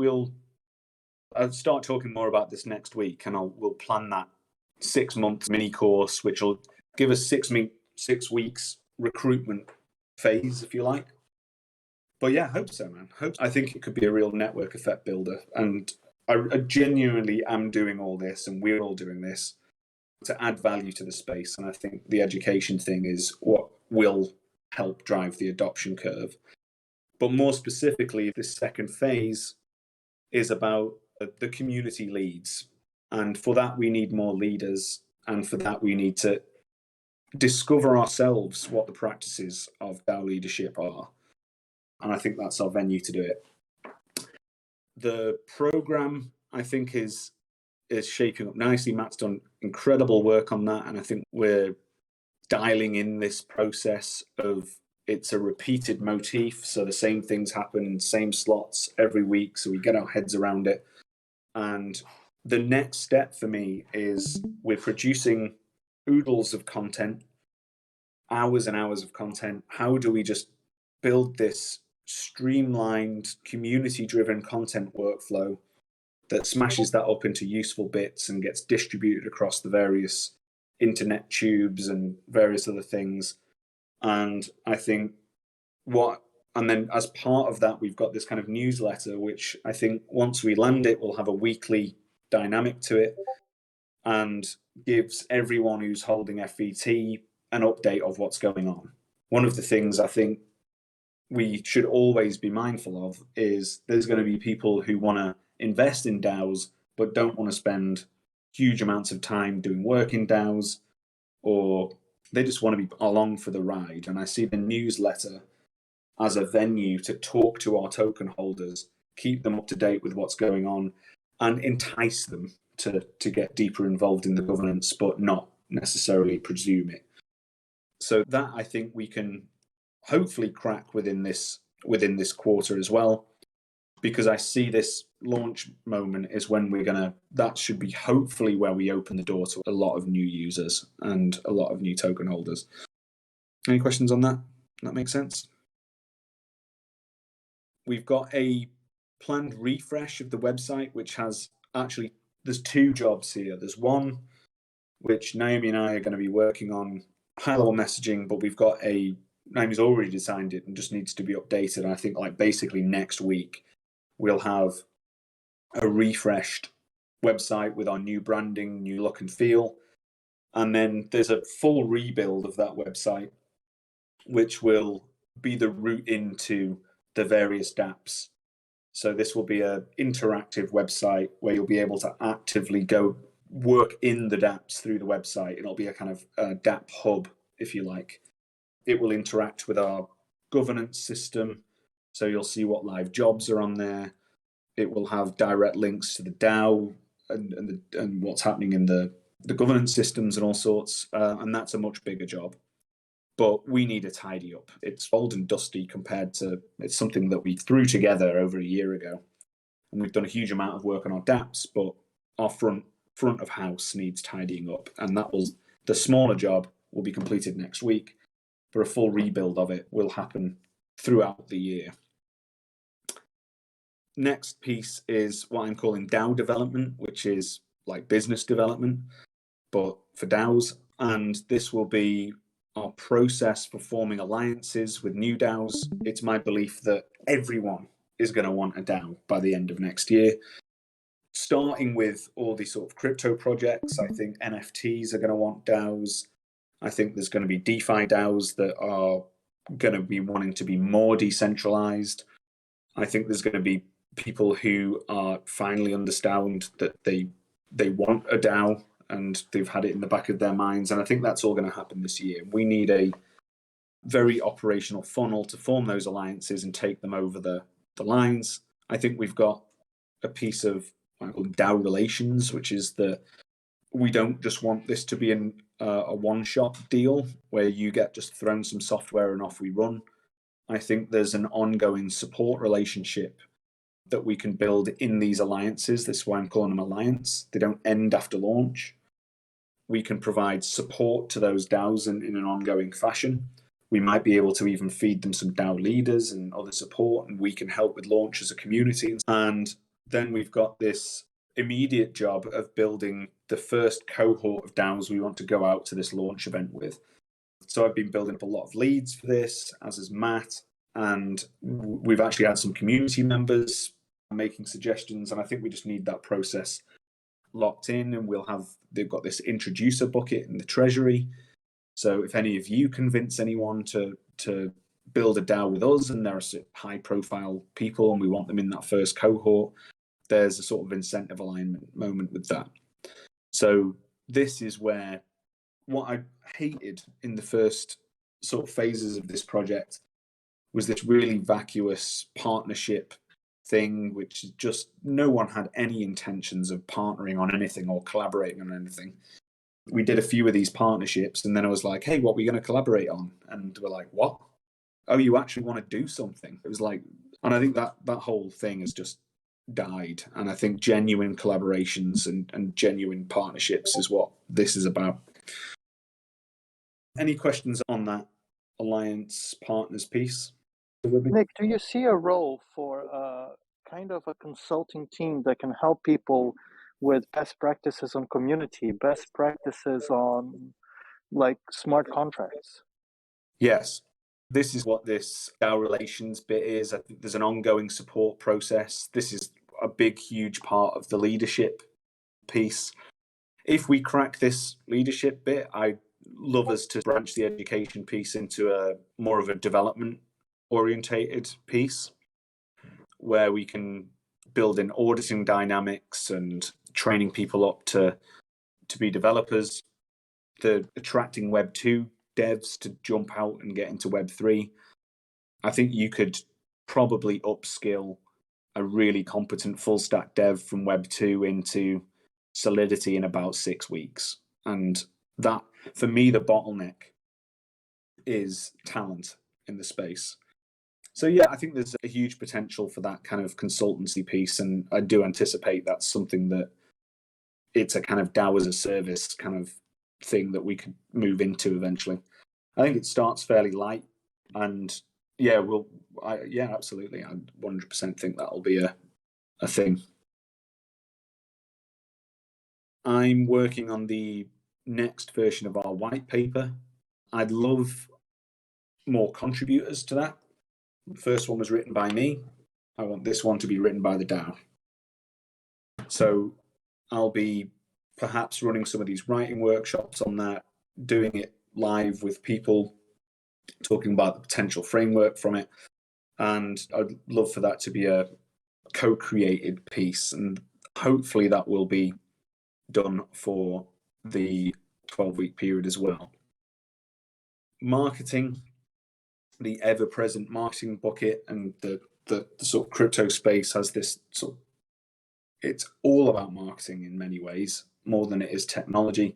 I'll start talking more about this next week, and we'll plan that 6-month mini course, which will give us 6 weeks recruitment phase, if you like. But yeah, I hope so, man. I think it could be a real network effect builder, and I genuinely am doing all this, and we're all doing this to add value to the space. And I think the education thing is what will help drive the adoption curve. But more specifically, this second phase is about the community leads. And for that, we need more leaders. And for that, we need to discover ourselves what the practices of DAO leadership are. And I think that's our venue to do it. The program, I think, is shaping up nicely. Matt's done incredible work on that. And I think we're dialing in this process of it's a repeated motif. So the same things happen in the same slots every week. So we get our heads around it. And the next step for me is we're producing oodles of content, hours and hours of content. How do we just build this streamlined, community-driven content workflow that smashes that up into useful bits and gets distributed across the various internet tubes and various other things? And I think and then as part of that, we've got this kind of newsletter, which I think once we land it, will have a weekly dynamic to it and gives everyone who's holding FVT an update of what's going on. One of the things I think we should always be mindful of is there's going to be people who want to invest in DAOs, but don't want to spend huge amounts of time doing work in DAOs, or they just want to be along for the ride. And I see the newsletter as a venue to talk to our token holders, keep them up to date with what's going on, and entice them to get deeper involved in the governance, but not necessarily presume it. So that, I think, we can hopefully crack within this quarter as well, because I see this launch moment is when that should be hopefully where we open the door to a lot of new users and a lot of new token holders. Any questions on that? That makes sense? We've got a planned refresh of the website, which has actually, there's 2 jobs here. There's one which Naomi and I are going to be working on, high-level messaging, but we've got Naomi's already designed it and just needs to be updated. And I think basically next week, we'll have a refreshed website with our new branding, new look and feel. And then there's a full rebuild of that website, which will be the route into the various dApps. So this will be an interactive website where you'll be able to actively go work in the dApps through the website. It'll be a kind of dApp hub, if you like. It will interact with our governance system. So you'll see what live jobs are on there. It will have direct links to the DAO and what's happening in the governance systems and all sorts. And that's a much bigger job. But we need to tidy up. It's old and dusty compared to, it's something that we threw together over a year ago. And we've done a huge amount of work on our dApps, but our front of house needs tidying up. And the smaller job will be completed next week, but a full rebuild of it will happen throughout the year. Next piece is what I'm calling DAO development, which is like business development, but for DAOs. And this will be our process for forming alliances with new DAOs. It's my belief that everyone is going to want a DAO by the end of next year. Starting with all these sort of crypto projects, I think NFTs are going to want DAOs. I think there's going to be DeFi DAOs that are going to be wanting to be more decentralized. I think there's going to be people who are finally understand that they want a DAO and they've had it in the back of their minds. And I think that's all going to happen this year. We need a very operational funnel to form those alliances and take them over the lines. I think we've got a piece of what I call DAO relations, which is that we don't just want this to be a one-shot deal where you get just thrown some software and off we run. I think there's an ongoing support relationship that we can build in these alliances. This is why I'm calling them alliance. They don't end after launch. We can provide support to those DAOs in an ongoing fashion. We might be able to even feed them some DAO leaders and other support, and we can help with launch as a community. And then we've got this immediate job of building the first cohort of DAOs we want to go out to this launch event with. So I've been building up a lot of leads for this, as has Matt, and we've actually had some community members making suggestions, and I think we just need that process locked in, and they've got this introducer bucket in the treasury. So if any of you convince anyone to build a DAO with us, and there are high profile people and we want them in that first cohort, there's a sort of incentive alignment moment with that. So this is where what I hated in the first sort of phases of this project was this really vacuous partnership thing, which is just no one had any intentions of partnering on anything or collaborating on anything. We did a few of these partnerships, and then I was like, hey, what are we going to collaborate on? And we're like, what? Oh, you actually want to do something? It was like, and I think that whole thing has just died. And I think genuine collaborations and genuine partnerships is what this is about. Any questions on that alliance partners piece? Nick, do you see a role for kind of a consulting team that can help people with best practices on community, best practices on like smart contracts? Yes. This is what this DAO relations bit is. I think there's an ongoing support process. This is a big, huge part of the leadership piece. If we crack this leadership bit, I'd love us to branch the education piece into a more of a development orientated piece where we can build in auditing dynamics and training people up to be developers, attracting Web 2 devs to jump out and get into Web 3. I think you could probably upskill a really competent full stack dev from Web 2 into Solidity in about 6 weeks. And that, for me, the bottleneck is talent in the space. So yeah, I think there's a huge potential for that kind of consultancy piece, and I do anticipate that's something that it's a kind of DAO as a service kind of thing that we could move into eventually. I think it starts fairly light, and yeah, absolutely, I 100% think that'll be a thing. I'm working on the next version of our white paper. I'd love more contributors to that. The first one was written by me. I want this one to be written by the DAO. So I'll be perhaps running some of these writing workshops on that, doing it live with people, talking about the potential framework from it. And I'd love for that to be a co-created piece. And hopefully that will be done for the 12-week period as well. Marketing. the ever-present marketing bucket, and the sort of crypto space has this sort of, it's all about marketing in many ways, more than it is technology.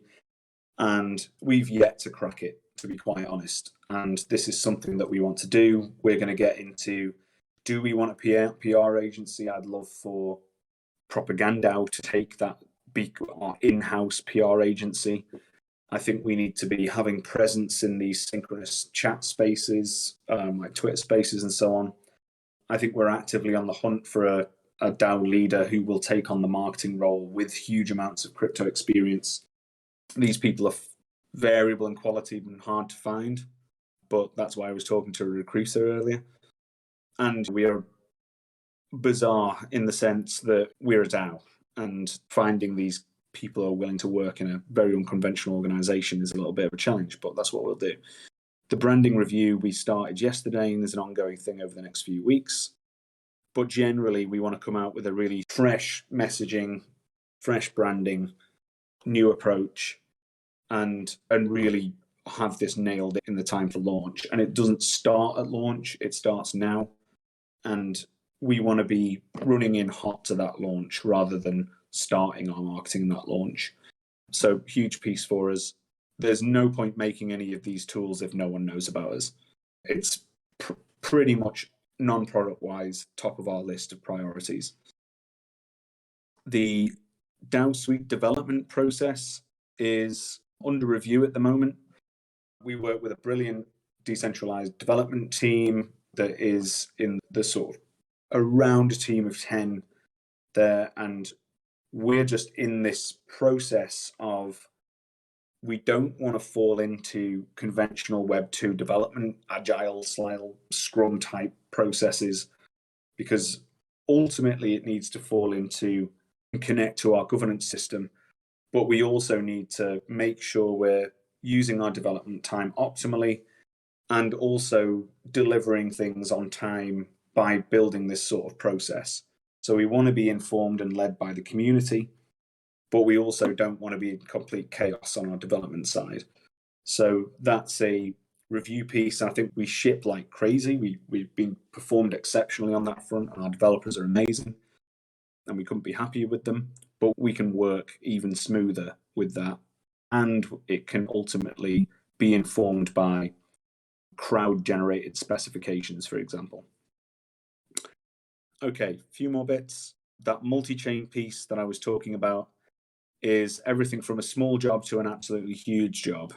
And we've yet to crack it, to be quite honest. And this is something that we want to do. We're going to get into, do we want a PR agency? I'd love for Propagandao to take that, be our in-house PR agency. I think we need to be having presence in these synchronous chat spaces, like Twitter spaces and so on. I think we're actively on the hunt for a DAO leader who will take on the marketing role with huge amounts of crypto experience. These people are variable in quality and hard to find, but that's why I was talking to a recruiter earlier. And we are bizarre in the sense that we're a DAO, and finding these people who are willing to work in a very unconventional organization is a little bit of a challenge, but that's what we'll do. The branding review we started yesterday, and there's an ongoing thing over the next few weeks. But generally, we want to come out with a really fresh messaging, fresh branding, new approach, and really have this nailed in the time for launch. And it doesn't start at launch, it starts now. And we want to be running in hot to that launch rather than starting our marketing in that launch. So huge piece for us. There's no point making any of these tools if no one knows about us. It's pretty much non-product wise top of our list of priorities. The DAO Suite development process is under review at the moment. We work with a brilliant decentralized development team that is in the sort of around a team of 10 there, and we're just in this process of, we don't want to fall into conventional Web 2 development, agile style Scrum type processes, because ultimately it needs to fall into and connect to our governance system. But we also need to make sure we're using our development time optimally and also delivering things on time by building this sort of process. So we want to be informed and led by the community, but we also don't want to be in complete chaos on our development side. So that's a review piece. I think we ship like crazy. We've been performed exceptionally on that front, and our developers are amazing, and we couldn't be happier with them. But we can work even smoother with that, and it can ultimately be informed by crowd-generated specifications, for example. Okay, a few more bits. That multi-chain piece that I was talking about is everything from a small job to an absolutely huge job.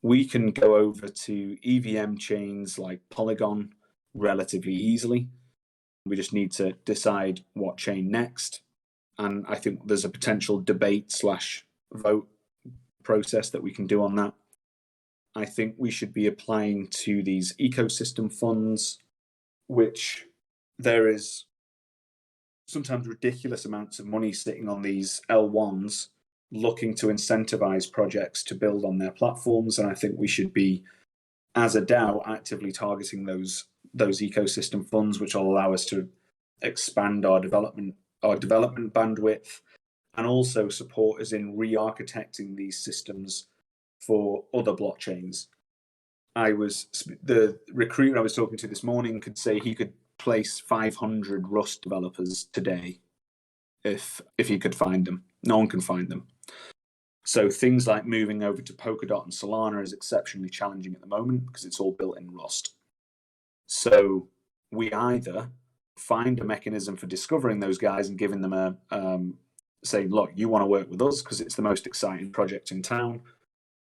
We can go over to EVM chains like Polygon relatively easily. We just need to decide what chain next. And I think there's a potential debate/vote process that we can do on that. I think we should be applying to these ecosystem funds, which there is sometimes ridiculous amounts of money sitting on these L1s looking to incentivize projects to build on their platforms. And I think we should be, as a DAO, actively targeting those ecosystem funds, which will allow us to expand our development bandwidth, and also support us in re-architecting these systems for other blockchains. The recruiter I was talking to this morning could say he could place 500 Rust developers today if he could find them. No one can find them. So things like moving over to Polkadot and Solana is exceptionally challenging at the moment because it's all built in Rust. So we either find a mechanism for discovering those guys and giving them a saying, look, you want to work with us because it's the most exciting project in town,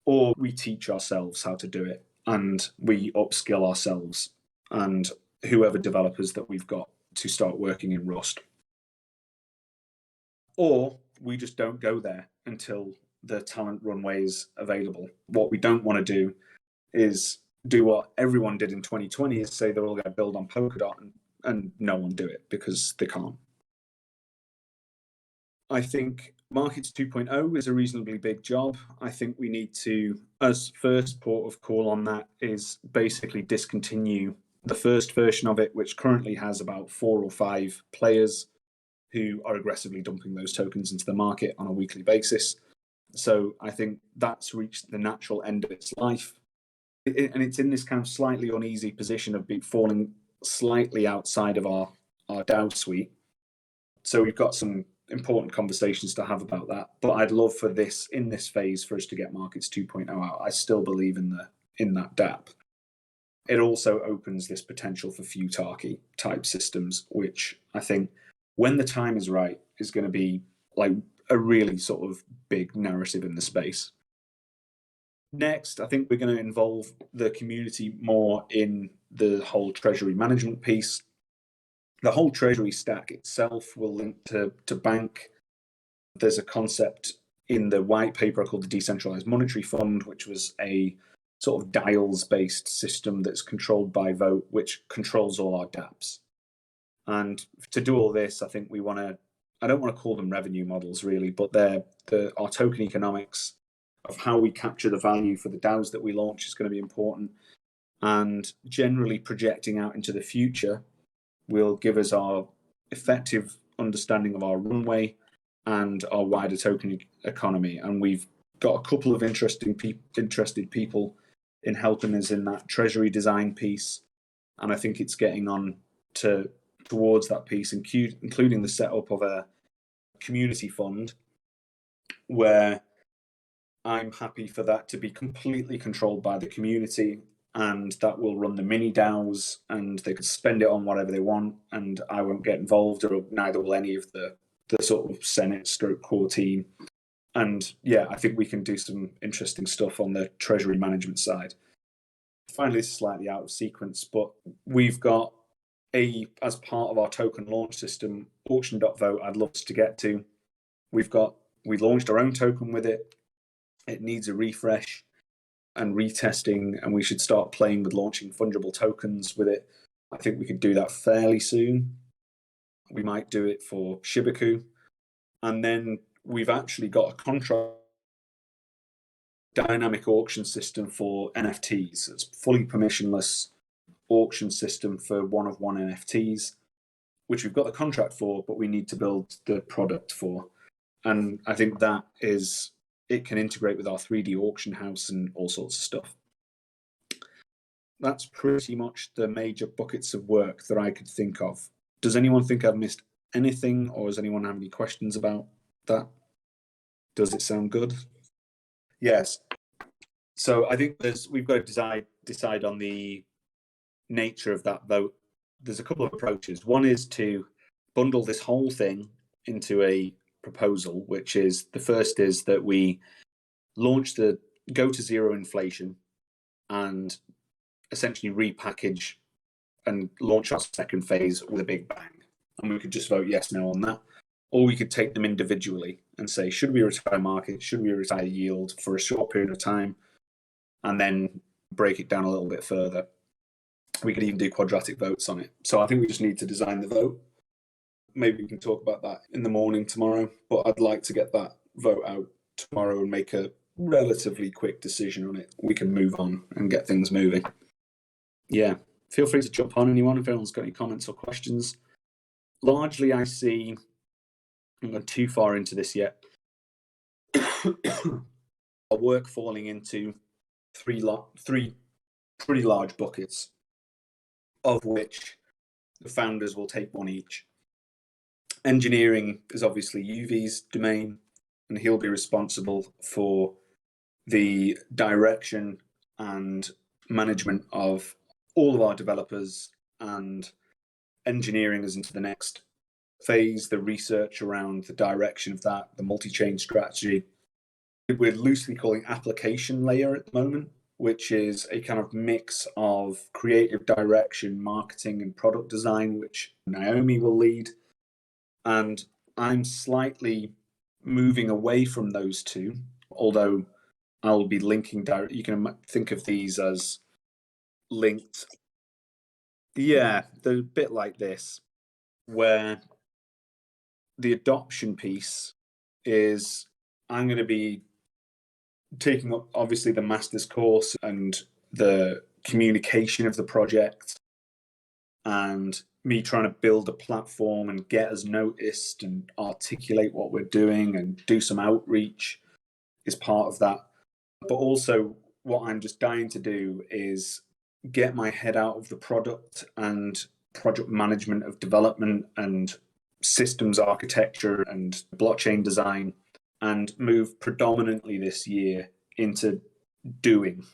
or we teach ourselves how to do it and we upskill ourselves and whoever developers that we've got to start working in Rust. Or we just don't go there until the talent runway is available. What we don't want to do is do what everyone did in 2020, is say they're all going to build on Polkadot and no one do it because they can't. I think Markets 2.0 is a reasonably big job. I think we need to, as first port of call on that, is basically discontinue the first version of it, which currently has about 4 or 5 players who are aggressively dumping those tokens into the market on a weekly basis. So I think that's reached the natural end of its life. and it's in this kind of slightly uneasy position of falling slightly outside of our DAO suite. So we've got some important conversations to have about that. But I'd love for this, in this phase, for us to get Markets 2.0 out. I still believe in that DApp. It also opens this potential for futarchy type systems, which I think, when the time is right, is going to be like a really sort of big narrative in the space. Next, I think we're going to involve the community more in the whole treasury management piece. The whole treasury stack itself will link to Bank. There's a concept in the white paper called the Decentralized Monetary Fund, which was a sort of dials-based system that's controlled by Vote, which controls all our dApps. And to do all this, I think we want to, I don't want to call them revenue models really, but our token economics of how we capture the value for the DAOs that we launch is going to be important. And generally projecting out into the future will give us our effective understanding of our runway and our wider token economy. And we've got a couple of interested people in helping us in that treasury design piece. And I think it's getting on towards that piece, including the setup of a community fund where I'm happy for that to be completely controlled by the community, and that will run the mini DAOs, and they could spend it on whatever they want, and I won't get involved, or neither will any of the sort of Senate/core team. And yeah, I think we can do some interesting stuff on the treasury management side. Finally, this is slightly out of sequence, but we've got as part of our token launch system, auction.vote, I'd love to get to. We launched our own token with it. It needs a refresh and retesting, and we should start playing with launching fungible tokens with it. I think we could do that fairly soon. We might do it for Shibaku. And then we've actually got a contract dynamic auction system for NFTs. It's fully permissionless auction system for one-of-one NFTs, which we've got the contract for, but we need to build the product for. And I think that it can integrate with our 3D auction house and all sorts of stuff. That's pretty much the major buckets of work that I could think of. Does anyone think I've missed anything, or does anyone have any questions about that? Does it sound good? Yes. So I think we've got to decide on the nature of that vote. There's a couple of approaches. One is to bundle this whole thing into a proposal, which is, the first is that we launch go to zero inflation and essentially repackage and launch our second phase with a big bang. And we could just vote yes, no on that. Or we could take them individually and say, should we retire market? Should we retire yield for a short period of time? And then break it down a little bit further. We could even do quadratic votes on it. So I think we just need to design the vote. Maybe we can talk about that in the morning tomorrow, but I'd like to get that vote out tomorrow and make a relatively quick decision on it. We can move on and get things moving. Yeah, feel free to jump on, anyone, if anyone's got any comments or questions. Largely, I see, I'm not too far into this yet, our work falling into three pretty large buckets, of which the founders will take one each. Engineering is obviously UV's domain, and he'll be responsible for the direction and management of all of our developers, and engineering is into the next phase, the research around the direction of that, the multi-chain strategy. We're loosely calling application layer at the moment, which is a kind of mix of creative direction, marketing, and product design, which Naomi will lead. And I'm slightly moving away from those two, although I'll be linking direct. You can think of these as linked. Yeah, they're a bit like this, where the adoption piece is, I'm going to be taking up obviously the master's course and the communication of the project, and me trying to build a platform and get us noticed and articulate what we're doing and do some outreach is part of that. But also what I'm just dying to do is get my head out of the product and project management of development and systems architecture and blockchain design, and move predominantly this year into doing,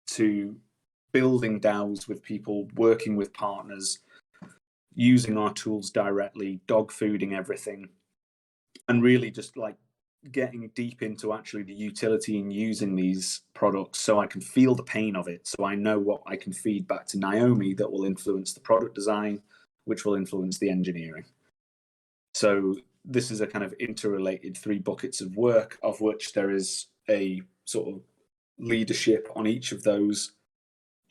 to building DAOs with people, working with partners, using our tools directly, dog fooding everything, and really just like getting deep into actually the utility in using these products so I can feel the pain of it. So I know what I can feed back to Naomi that will influence the product design, which will influence the engineering. So this is a kind of interrelated 3 buckets of work, of which there is a sort of leadership on each of those.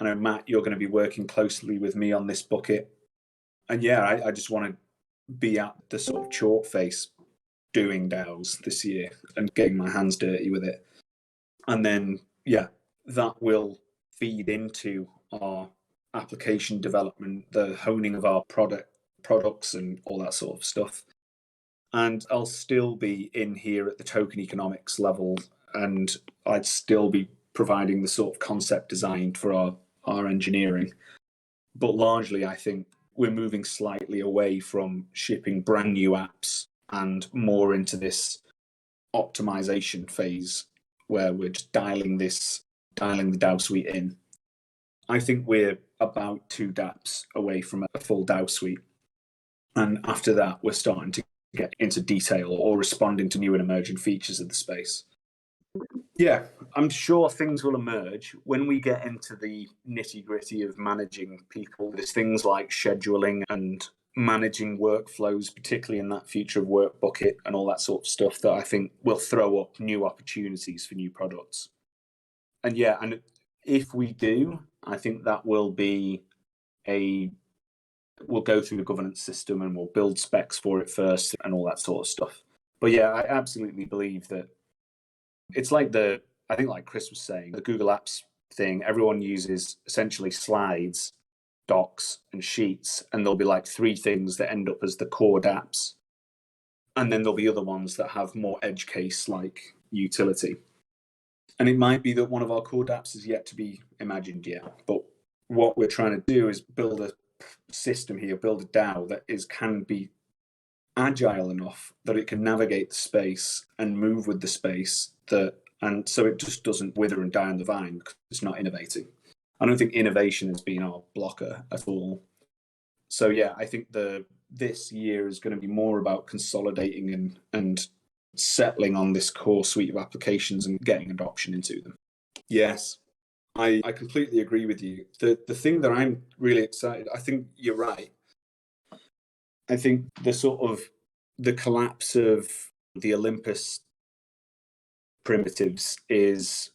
I know, Matt, you're going to be working closely with me on this bucket. And yeah, I just want to be at the sort of chalk face doing DAOs this year and getting my hands dirty with it. And then, yeah, that will feed into our application development, the honing of our products and all that sort of stuff. And I'll still be in here at the token economics level, and I'd still be providing the sort of concept design for our engineering. But largely, I think we're moving slightly away from shipping brand new apps and more into this optimization phase where we're just dialing the DAO suite in. I think we're about 2 dApps away from a full DAO suite. And after that, we're starting to get into detail or responding to new and emerging features of the space. Yeah, I'm sure things will emerge when we get into the nitty-gritty of managing people. There's things like scheduling and managing workflows, particularly in that future of work bucket and all that sort of stuff, that I think will throw up new opportunities for new products. And yeah, and if we do, I think that will be we'll go through the governance system and we'll build specs for it first and all that sort of stuff. But yeah, I absolutely believe that it's like I think like Chris was saying, the Google Apps thing, everyone uses essentially slides, docs, and sheets, and there'll be like 3 things that end up as the core dApps. And then there'll be other ones that have more edge case like utility. And it might be that one of our core dApps is yet to be imagined yet. But what we're trying to do is build a system here, build a DAO that can be agile enough that it can navigate the space and move with the space, and so it just doesn't wither and die on the vine because it's not innovating. I don't think innovation has been our blocker at all. So yeah, I think this year is going to be more about consolidating and settling on this core suite of applications and getting adoption into them. Yes, I completely agree with you. The thing that I'm really excited, I think you're right. I think the collapse of the Olympus primitives is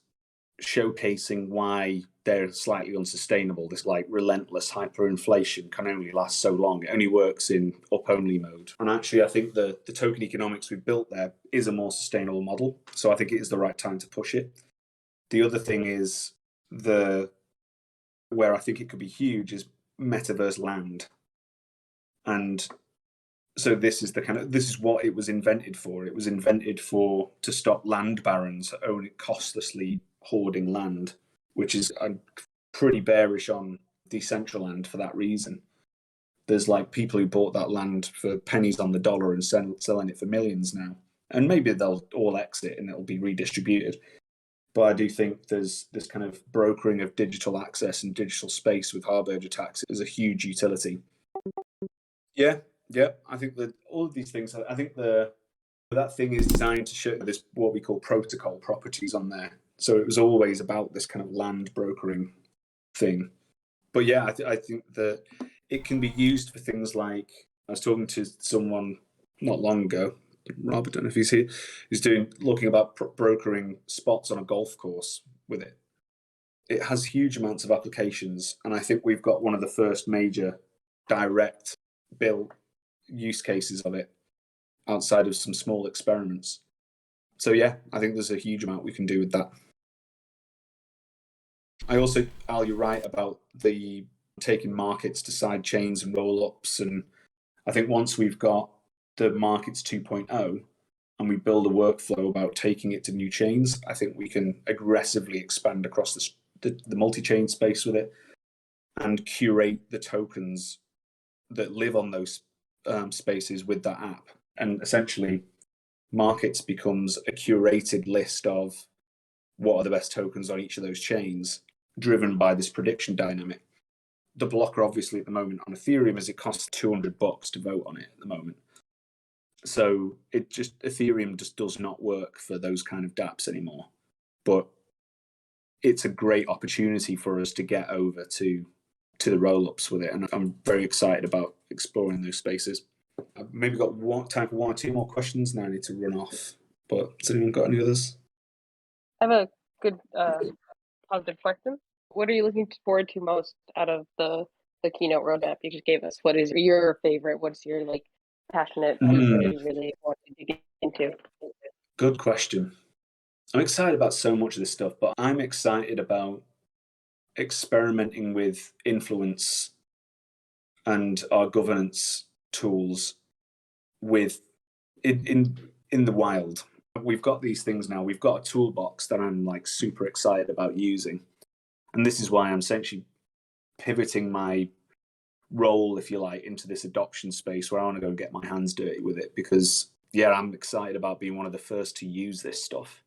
showcasing why they're slightly unsustainable. This like relentless hyperinflation can only last so long. It only works in up-only mode. And actually, I think the token economics we've built there is a more sustainable model. So I think it is the right time to push it. The other thing is where I think it could be huge is metaverse land. And so this is what it was invented for. It was invented to stop land barons costlessly hoarding land, which is, I'm pretty bearish on Decentraland for that reason. There's like people who bought that land for pennies on the dollar and selling it for millions now. And maybe they'll all exit and it'll be redistributed. But I do think there's this kind of brokering of digital access and digital space with Harberger tax is a huge utility. Yeah, I think that all of these things, I think that thing is designed to show this, what we call protocol properties on there. So it was always about this kind of land brokering thing. But yeah, I think that it can be used for things like, I was talking to someone not long ago, Rob, I don't know if he's here, who's looking about brokering spots on a golf course with it. It has huge amounts of applications, and I think we've got one of the first major direct built use cases of it outside of some small experiments. So yeah, I think there's a huge amount we can do with that. I also, Al, you're right about the taking markets to side chains and roll-ups, and I think once we've got the markets 2.0, and we build a workflow about taking it to new chains, I think we can aggressively expand across the multi-chain space with it and curate the tokens that live on those spaces with that app. And essentially, Markets becomes a curated list of what are the best tokens on each of those chains, driven by this prediction dynamic. The blocker, obviously, at the moment on Ethereum is it costs $200 to vote on it at the moment. So Ethereum just does not work for those kind of dApps anymore. But it's a great opportunity for us to get over to the roll-ups with it, and I'm very excited about exploring those spaces. I've maybe got time for one or two more questions, now I need to run off. But has anyone got any others? I have a good positive question. What are you looking forward to most out of the keynote roadmap you just gave us? What is your favorite? What's your passionate piece that you really want to dig into? Good question. I'm excited about so much of this stuff, but I'm excited about experimenting with influence and our governance tools with in the wild. We've got these things now. We've got a toolbox that I'm super excited about using, and this is why I'm essentially pivoting my role, if you like, into this adoption space where I want to go and get my hands dirty with it, because I'm excited about being one of the first to use this stuff.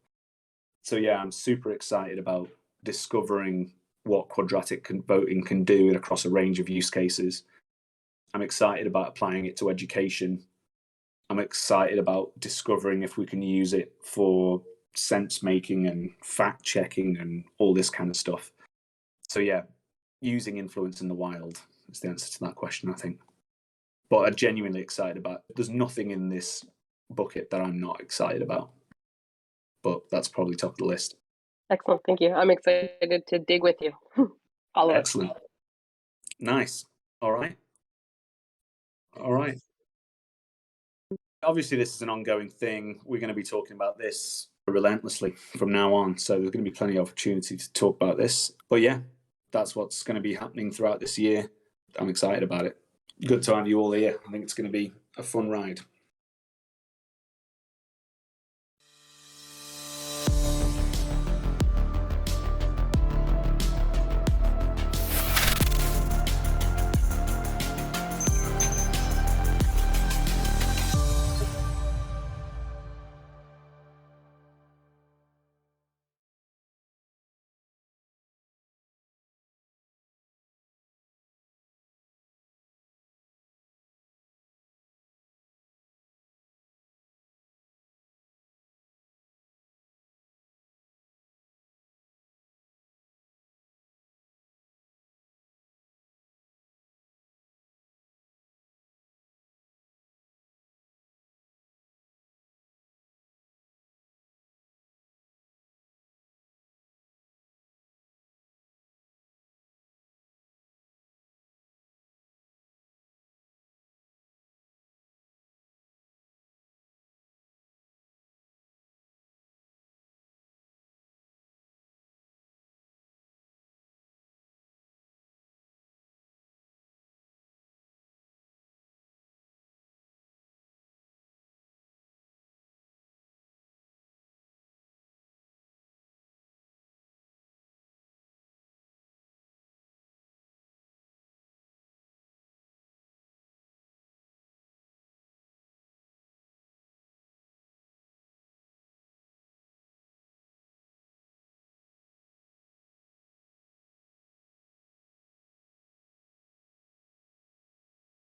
So I'm super excited about discovering what quadratic voting can do across a range of use cases. I'm excited about applying it to education. I'm excited about discovering if we can use it for sense making and fact checking and all this kind of stuff. So using influence in the wild is the answer to that question, I think. But I'm genuinely excited about it. There's nothing in this bucket that I'm not excited about. But that's probably top of the list. Excellent, thank you. I'm excited to dig with you. Excellent. Nice. All right. Obviously, this is an ongoing thing. We're going to be talking about this relentlessly from now on. So there's going to be plenty of opportunity to talk about this. But that's what's going to be happening throughout this year. I'm excited about it. Good to have you all here. I think it's going to be a fun ride.